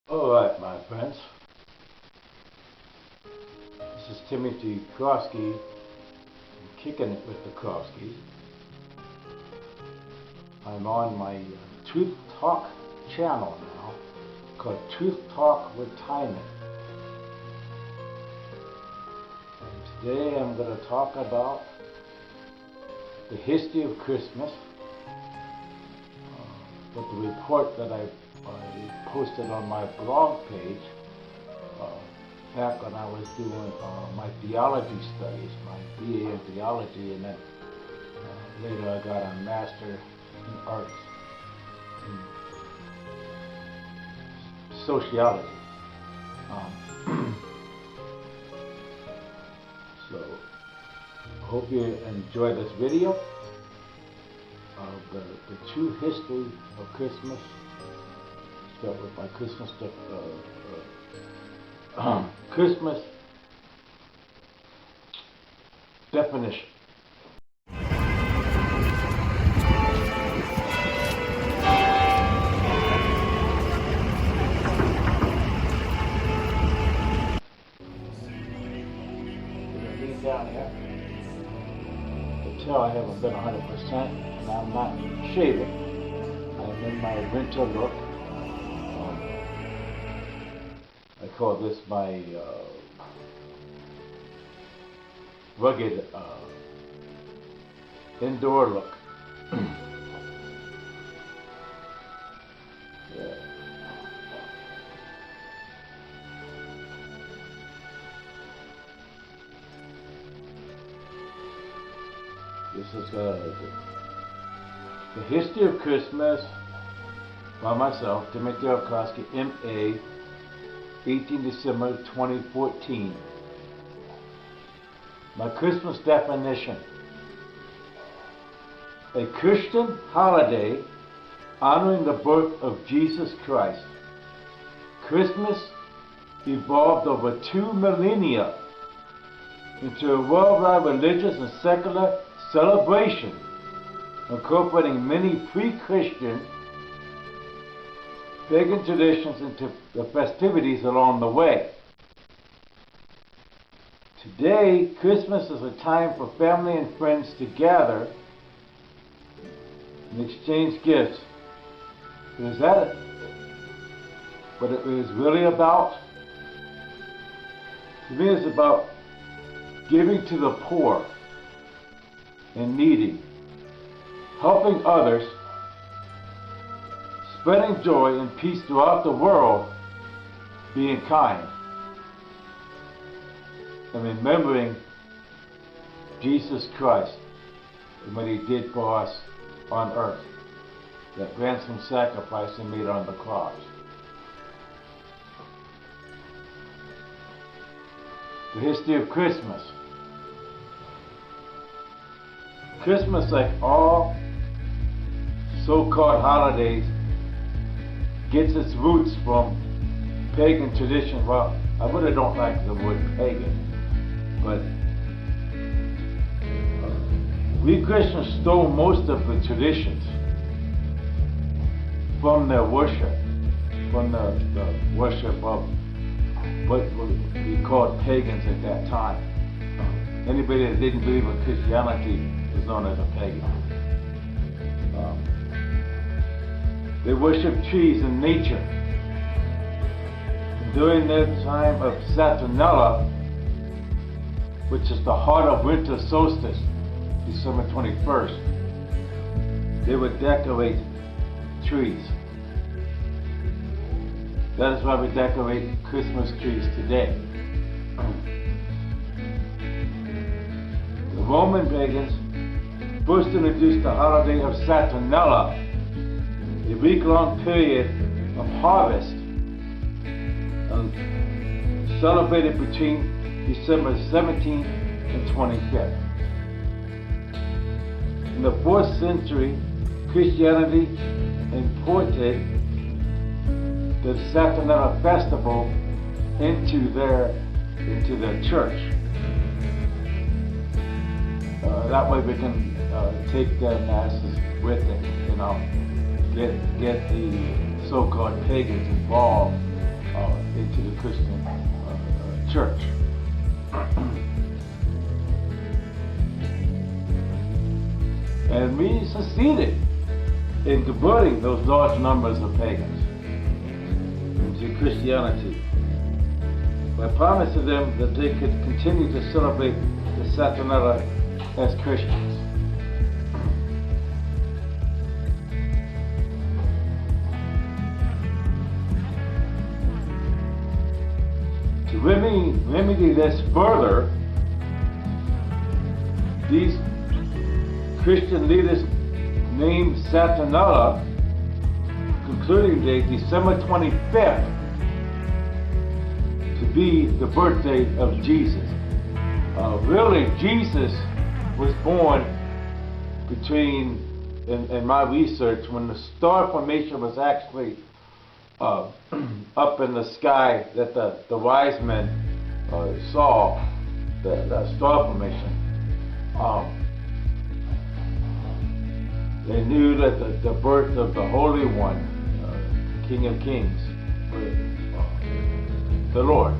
Alright, my friends. This is Timothy Krosky. I'm kicking it with the Kroskys. I'm on my Truth Talk channel now, called Truth Talk with Timing. And today I'm going to talk about the history of Christmas, with the report that I posted on my blog page back when I was doing my theology studies, my BA in theology, and then later I got a master in arts in sociology. So I hope you enjoy this video of the true history of Christmas. Start with my Christmas stuff. Christmas definition. Lean down here. You can tell I haven't been 100%, and I'm not shaving. I'm in my winter look. I call this my rugged indoor look. Yeah. This is the history of Christmas by myself, Timothy Krosky, M.A., 18 December 2014. My Christmas definition: a Christian holiday honoring the birth of Jesus Christ. Christmas evolved over 2 millennia into a worldwide religious and secular celebration, incorporating many pre-Christian pagan traditions into the festivities along the way. Today, Christmas is a time for family and friends to gather and exchange gifts. Is that what it is really about? To me, it's about giving to the poor and needy, helping others, spreading joy and peace throughout the world, being kind, and remembering Jesus Christ and what He did for us on earth, that ransom sacrifice He made on the cross. The history of Christmas. Christmas, like all so-called holidays, gets its roots from pagan tradition. Well, I really don't like the word pagan, but we Christians stole most of the traditions from their worship, from the worship of what we called pagans at that time. Anybody that didn't believe in Christianity was known as a pagan. They worshiped trees and nature. And during their time of Saturnalia, which is the heart of winter solstice, December 21st, they would decorate trees. That is why we decorate Christmas trees today. The Roman pagans first introduced the holiday of Saturnalia, a week-long period of harvest, celebrated between December 17th and 25th. In the 4th century, Christianity imported the Saturnalia festival into their church. That way we can take their masses with it, get the so-called pagans involved into the Christian church. And we succeeded in converting those large numbers of pagans into Christianity by promising them that they could continue to celebrate the Saturnalia as Christians. To remedy this further, these Christian leaders named Saturnalia concluding date December 25th to be the birthday of Jesus. Really, Jesus was born between, in my research, when the star formation was actually up in the sky, that the wise men saw the star formation. They knew that the birth of the Holy One, King of Kings, the Lord,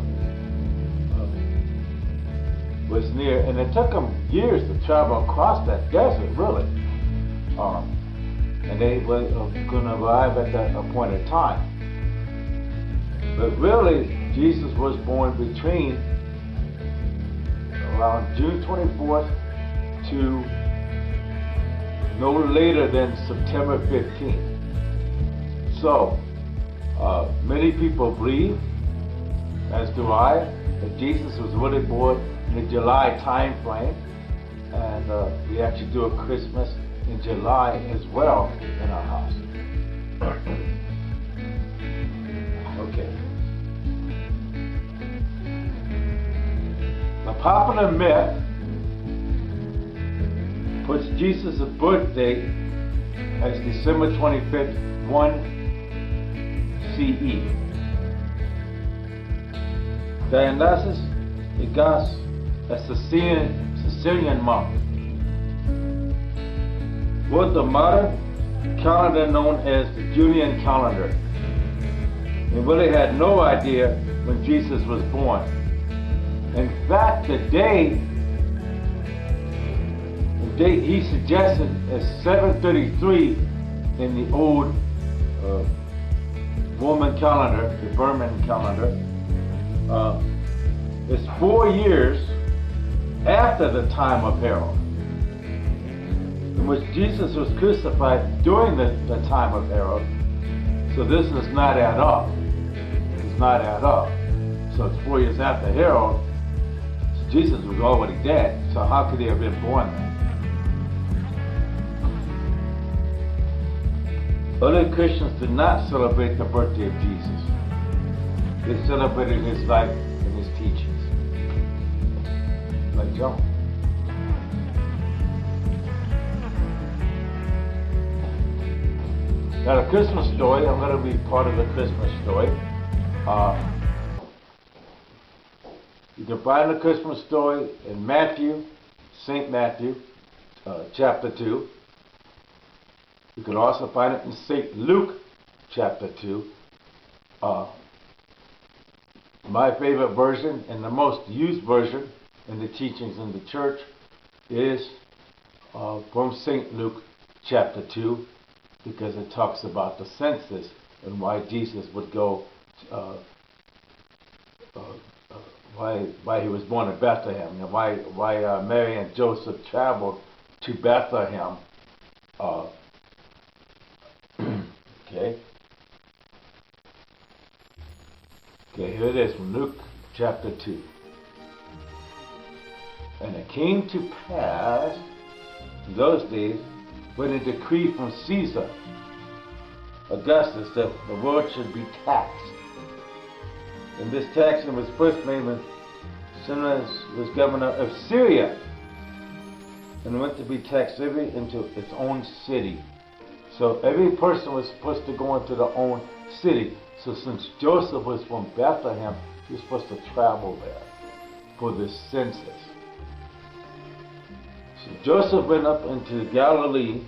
was near. And it took them years to travel across that desert, really. And they were going to arrive at that appointed time. But really, Jesus was born between around June 24th to no later than September 15th. So, many people believe, as do I, that Jesus was really born in the July time frame. And we actually do a Christmas in July as well in our house. Okay. The popular myth puts Jesus' birthday as December 25th, 1 CE. Dionysius Egas, a Sicilian monk, wrote the modern calendar known as the Julian calendar. He really had no idea when Jesus was born. In fact, the date he suggested is 733 in the old Roman calendar, the Roman calendar. It's 4 years after the time of Herod, in which Jesus was crucified during the time of Herod. So this does not add up. It does not add up. So it's 4 years after Herod. So Jesus was already dead. So how could he have been born then? Early Christians did not celebrate the birthday of Jesus. They celebrated his life and his teachings. Like John. Now the Christmas story, I'm going to read part of the Christmas story. You can find the Christmas story in Matthew, St. Matthew, chapter 2. You can also find it in St. Luke, chapter 2. My favorite version and the most used version in the teachings in the church is from St. Luke, chapter 2, because it talks about the census and why Jesus would go, why he was born in Bethlehem, and why Mary and Joseph traveled to Bethlehem. Okay, here it is from Luke chapter 2. And it came to pass in those days when a decree from Caesar Augustus that the world should be taxed. And this taxing was first made when Cyrus was governor of Syria, and went to be taxed every into its own city. So every person was supposed to go into their own city. So since Joseph was from Bethlehem, he was supposed to travel there for the census. So Joseph went up into Galilee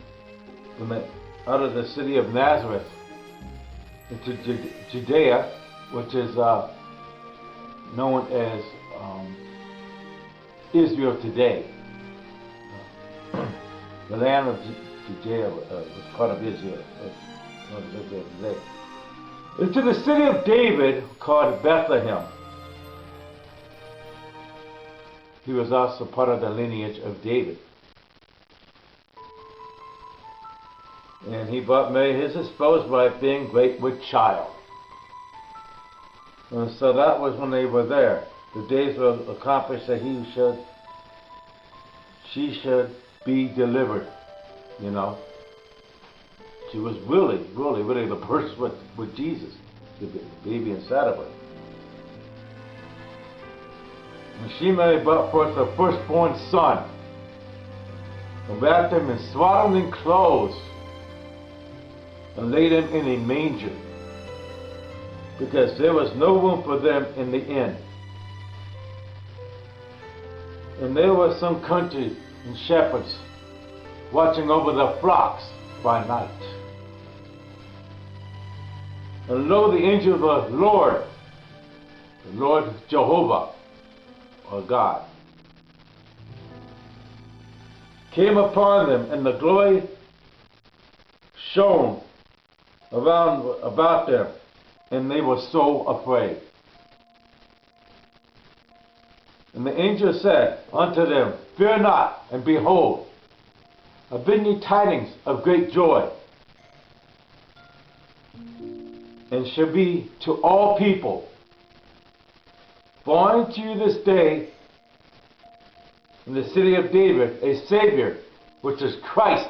out of the city of Nazareth into Judea, which is known as Israel today. The land of Judea was part of Israel. Today. It's to the city of David called Bethlehem. He was also part of the lineage of David. And he brought Mary, his espoused wife, being great with child. And so that was when they were there. The days were accomplished that she should be delivered. You know. She was really the person with Jesus, the baby inside of her. And she Mary brought forth her firstborn son, and wrapped him in swaddling clothes, and laid him in a manger, because there was no room for them in the inn. And there were some country and shepherds watching over the flocks by night. And lo, the angel of the Lord Jehovah, or God, came upon them, and the glory shone about them, and they were so afraid. And the angel said unto them, Fear not, and behold, I bring you tidings of great joy, and shall be to all people. For unto you this day in the city of David a Savior, which is Christ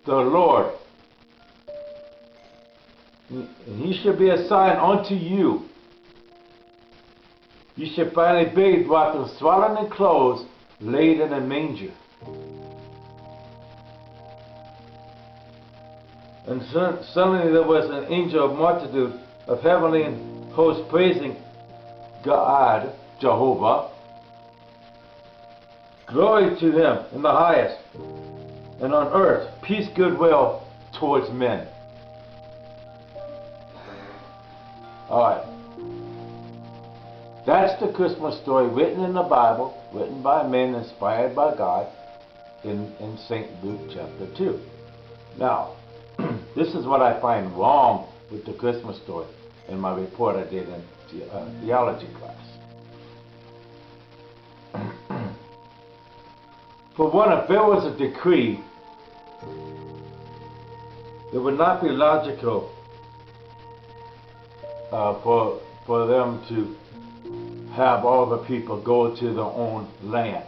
the Lord. And he shall be a sign unto you. You shall find a babe wrapped in swaddling clothes, laid in a manger. And suddenly there was an angel of multitude of heavenly hosts praising God, Jehovah. Glory to him in the highest, and on earth peace, goodwill towards men. Alright. That's the Christmas story written in the Bible, written by men, inspired by God, in St. Luke chapter 2. Now, this is what I find wrong with the Christmas story in my report I did in theology class. For one, if there was a decree, it would not be logical for them to have all the people go to their own land.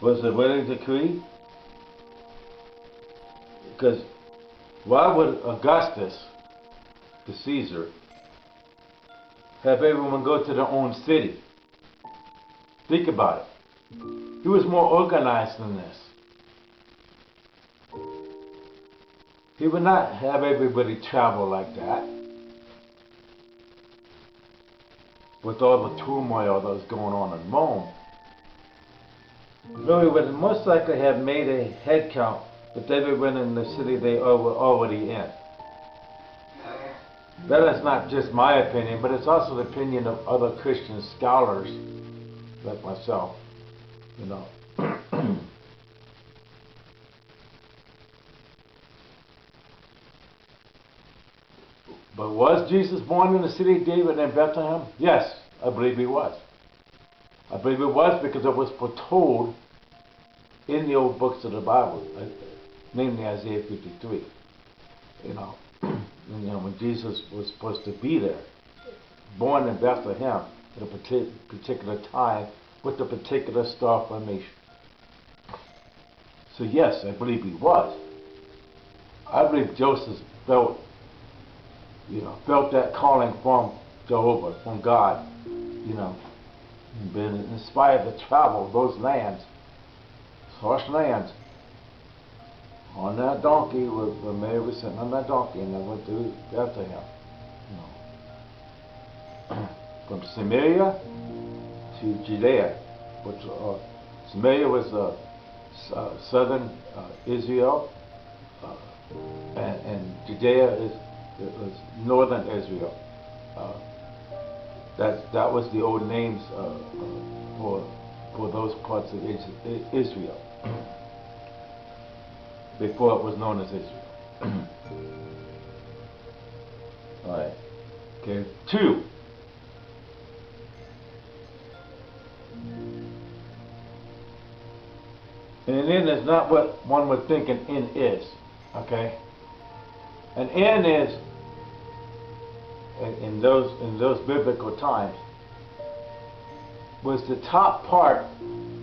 Was it really a decree? Because why would Augustus, the Caesar, have everyone go to their own city? Think about it. He was more organized than this. He would not have everybody travel like that, with all the turmoil that was going on in Rome. No, he would most likely have made a head count with everyone in the city they were already in. That is not just my opinion, but it's also the opinion of other Christian scholars, like myself, you know. But was Jesus born in the city of David in Bethlehem? Yes, I believe he was. I believe it was because it was foretold in the old books of the Bible, namely Isaiah 53. You know, when Jesus was supposed to be there, born in Bethlehem at a particular time with a particular star formation. So yes, I believe he was. I believe Joseph felt that calling from Jehovah, from God, been inspired to travel those lands, harsh lands, on that donkey, where Mary was sitting on that donkey, and they went to Bethlehem. From Samaria to Judea, which Samaria was southern Israel, and Judea It was northern Israel. Uh, that was the old names for those parts of Israel before it was known as Israel. All right. Okay. 2. An inn is not what one would think an inn is. Okay. An inn is, in those biblical times, was the top part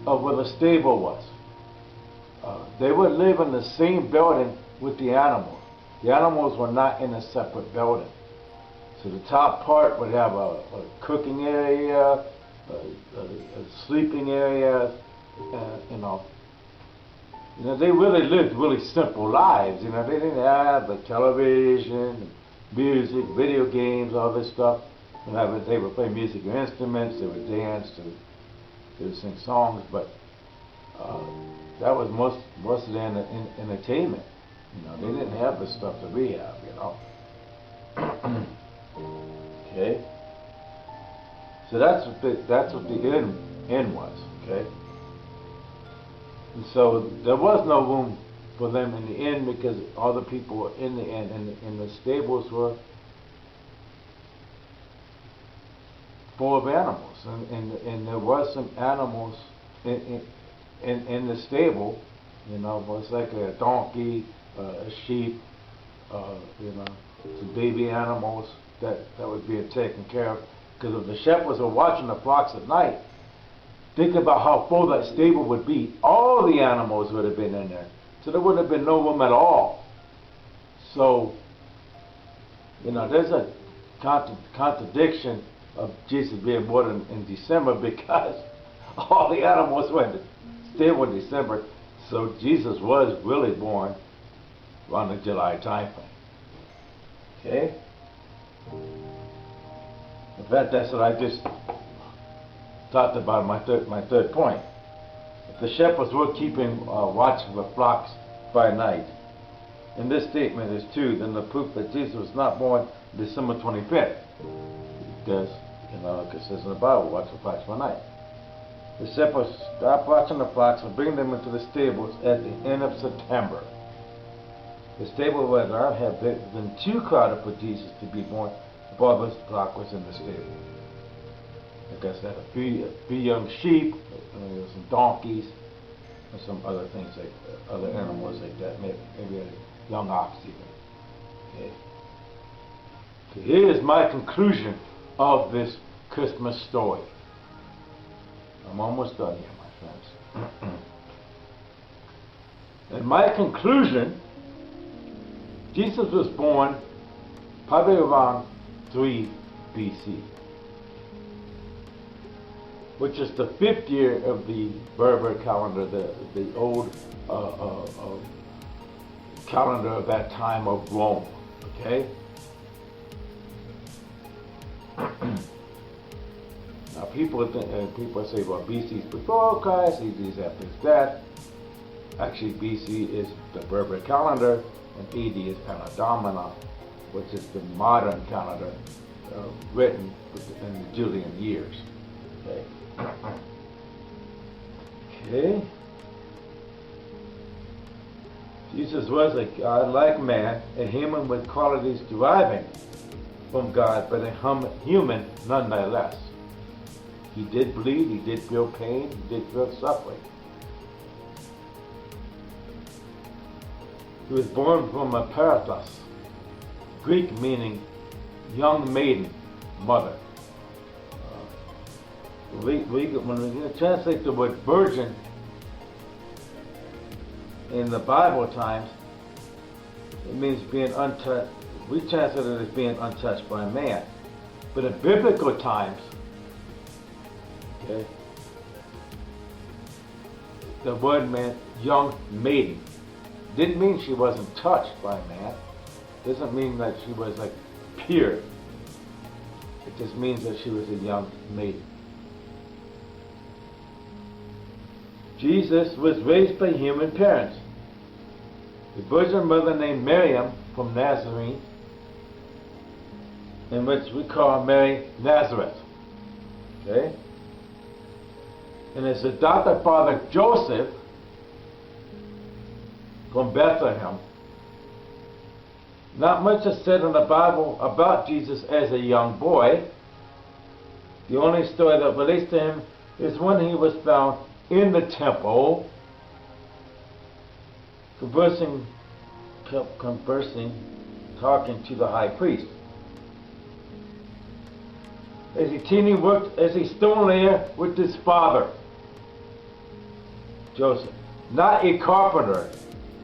of where the stable was. They would live in the same building with the animals. The animals were not in a separate building. So the top part would have a cooking area, a sleeping area, you know. They really lived really simple lives. They didn't have the television, music, video games, all this stuff. They would play musical instruments, they would dance, they would sing songs, but that was most of their entertainment. They didn't have the stuff that we have. Okay. So that's what the inn was. Okay. And so there was no room for them in the inn because all the people were in the inn, and the stables were full of animals, and there was some animals in the stable. It was like a donkey, a sheep, some baby animals that was being taken care of. Because if the shepherds were watching the flocks at night, think about how full that stable would be. All the animals would have been in there. So there wouldn't have been no room at all. So, there's a contradiction of Jesus being born in December because all the animals were in the stable in December. So Jesus was really born around the July time frame. Okay? In fact, that's what I just talked about in my third point. If the shepherds were keeping watch of the flocks by night, and this statement is true, then the proof that Jesus was not born December 25th, because, like it says in the Bible, watch the flocks by night. The shepherds stopped watching the flocks and bring them into the stables at the end of September. The stable would not have been too crowded for Jesus to be born while this flock was in the stable. Like I said, a few young sheep, some donkeys, and some other things like other animals like that, maybe a young ox even. Okay. So here is my conclusion of this Christmas story. I'm almost done here, my friends. In my conclusion, Jesus was born probably around 3 BC, which is the 5th year of the Berber calendar, the old calendar of that time of Rome. Okay? Now people say, well, BC is before Christ, AD is after his death. Actually, BC is the Berber calendar, and AD is Anno Domini, which is the modern calendar written in the Julian years. Okay. Okay. Jesus was a God-like man, a human with qualities deriving from God, but a human nonetheless. He did bleed, he did feel pain, he did feel suffering. He was born from a parathos, Greek meaning young maiden, mother. When we translate the word virgin in the Bible times, it means being untouched. We translate it as being untouched by man. But in biblical times, okay, the word meant young maiden. Didn't mean she wasn't touched by man. Doesn't mean that she was like pure. It just means that she was a young maiden. Jesus was raised by human parents. The virgin mother named Miriam from Nazarene in which we call Mary Nazareth. Okay? And his adopted father Joseph from Bethlehem. Not much is said in the Bible about Jesus as a young boy. The only story that relates to him is when he was found in the temple, conversing, talking to the high priest. As a teen, he worked as a stone layer with his father, Joseph, not a carpenter,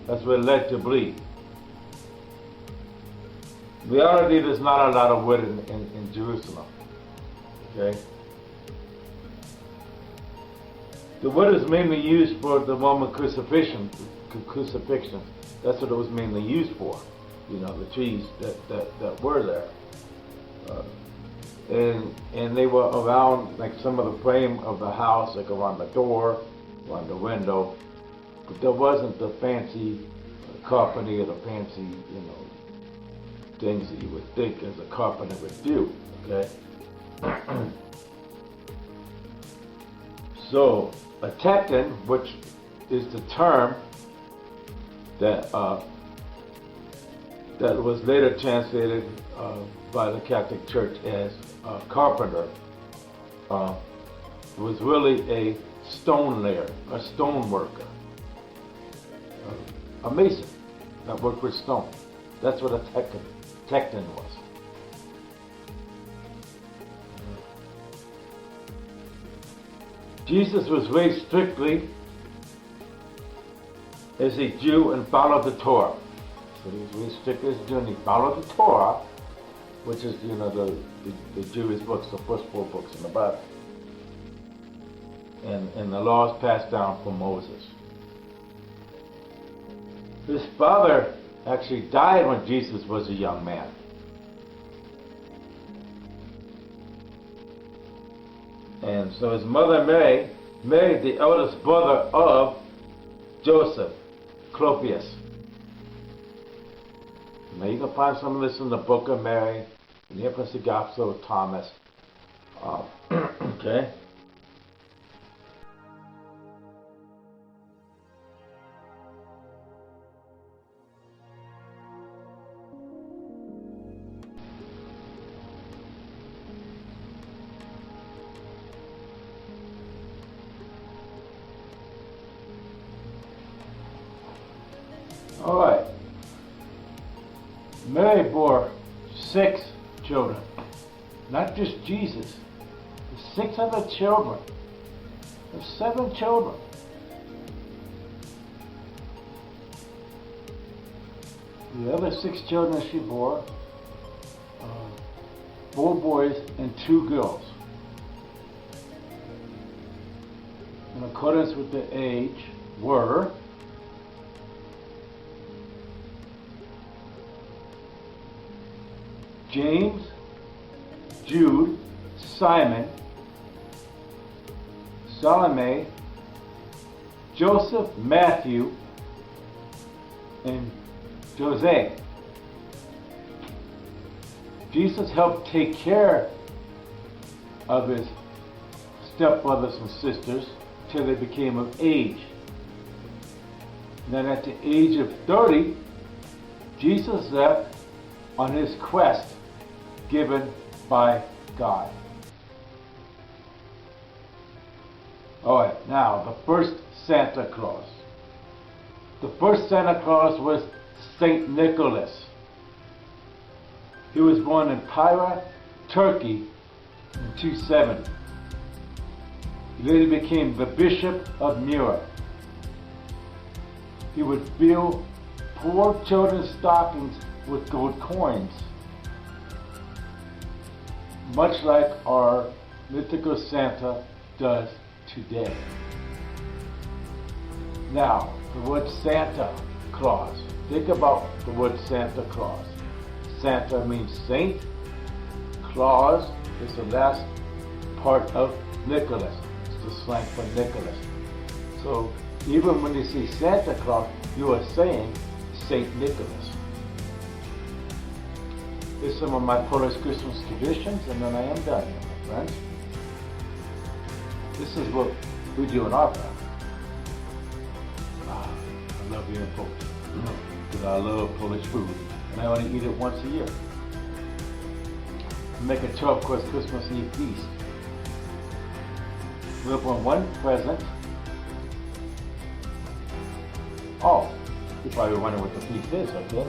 as we're led to believe. In reality, there's not a lot of wood in Jerusalem. Okay? The wood is mainly used for the Roman crucifixion. That's what it was mainly used for. You know, the trees that were there. And they were around, like some of the frame of the house, like around the door, around the window. But there wasn't the fancy carpentry or the fancy, you know, things that you would think as a carpenter would do. Okay? So, a tecton, which is the term that was later translated by the Catholic Church as carpenter, was really a stone layer, a stone worker, a mason that worked with stone. That's what a tecton was. Jesus was raised strictly as a Jew and followed the Torah. So he was raised strictly as a Jew and he followed the Torah, which is, you know, the Jewish books, the first 4 books in the Bible. And the laws passed down from Moses. His father actually died when Jesus was a young man. And so his mother Mary married the eldest brother of Joseph, Clopas. Now you can find some of this in the Book of Mary, in the Epistle of Gospel of Thomas. Okay? All right. Mary bore 6 children, not just Jesus. 6 other children. There's 7 children. The other 6 children she bore, 4 boys and 2 girls. In accordance with the age were James, Jude, Simon, Salome, Joseph, Matthew, and Jose. Jesus helped take care of his stepbrothers and sisters till they became of age. Then at the age of 30, Jesus left on his quest given by God. All right, now the first Santa Claus. The first Santa Claus was Saint Nicholas. He was born in Tyre, Turkey in 270. He later became the Bishop of Myra. He would fill poor children's stockings with gold coins, much like our mythical Santa does today. Now, the word Santa Claus. Think about the word Santa Claus. Santa means saint. Claus is the last part of Nicholas. It's the slang for Nicholas. So even when you see Santa Claus, you are saying Saint Nicholas. Here's some of my Polish Christmas traditions, and then I am done, my friends. This is what we do in our family. I love being Polish, because I love Polish food, and I only eat it once a year. I make a 12-course Christmas Eve feast. We open one present. Oh, you probably wonder what the feast is, okay?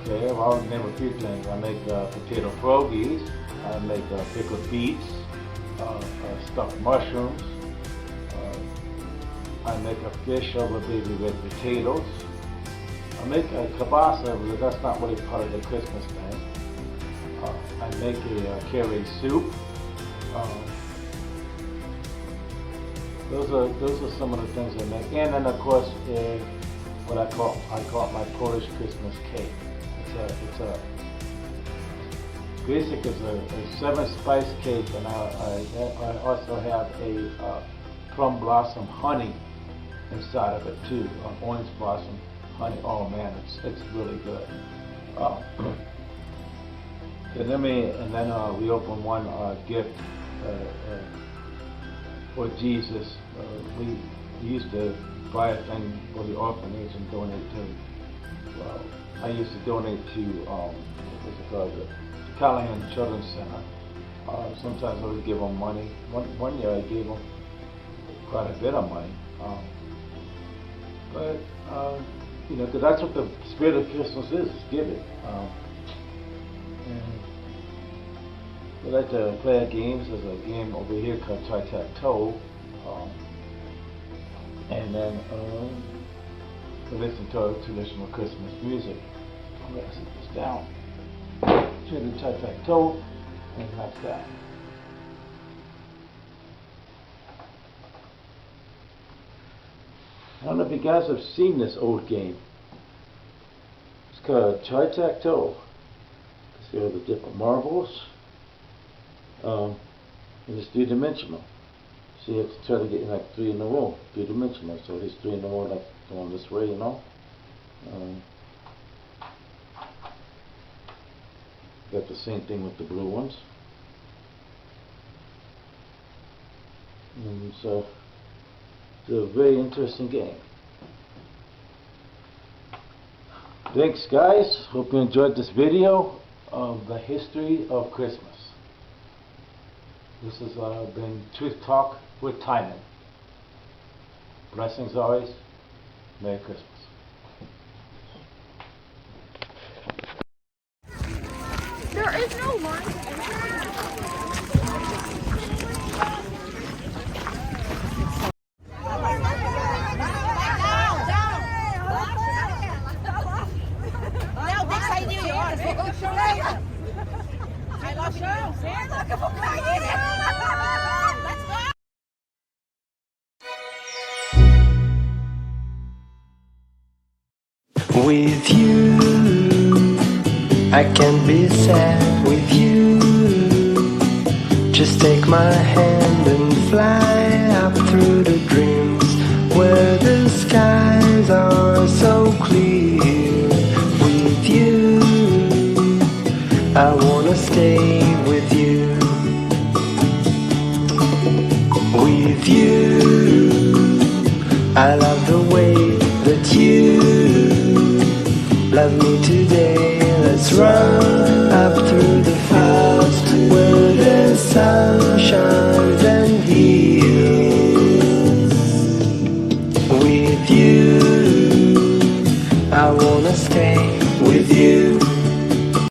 Okay, well, I'll name a few things. I make potato pierogies. I make pickled beets, stuffed mushrooms. I make a fish over baby red potatoes. I make a kielbasa, but that's not really part of the Christmas thing. I make a curry soup. Those are some of the things I make. And then of course what I call it my Polish Christmas cake. It's a 7-spice cake, and I also have a plum blossom honey inside of it too, orange blossom honey. Oh man, it's really good. And then we open one gift for Jesus. We used to buy a thing for the orphanage and donate to. Well, I used to donate to what's it called, the Callahan Children's Center. Sometimes I would give them money. One year I gave them quite a bit of money. But you know, because that's what the spirit of Christmas is giving. And we like to play games. There's a game over here called Tic-Tac-Toe. And then we listen to traditional Christmas music. I'm going to sit this down. Turn the Tic-Tac-Toe, and that's that. I don't know if you guys have seen this old game. It's called Tic-Tac-Toe. See all the different marbles. And it's 3-dimensional. So you have to try to get like 3 in a row, 3-dimensional. So there's 3 in a row, like going this way, you know. Got the same thing with the blue ones. And so it's a very interesting game. Thanks guys, hope you enjoyed this video of the history of Christmas. This has been Truth Talk with Timon. Blessings always. Merry Christmas. There is no line. With you, I can be sad with you. Just take my hand and fly up through the dreams where the skies are so clear. With you, I wanna stay with you. With you, I love the way that you love me today. Let's run up through the fields where the sun shines and heals. With you, I wanna stay with you.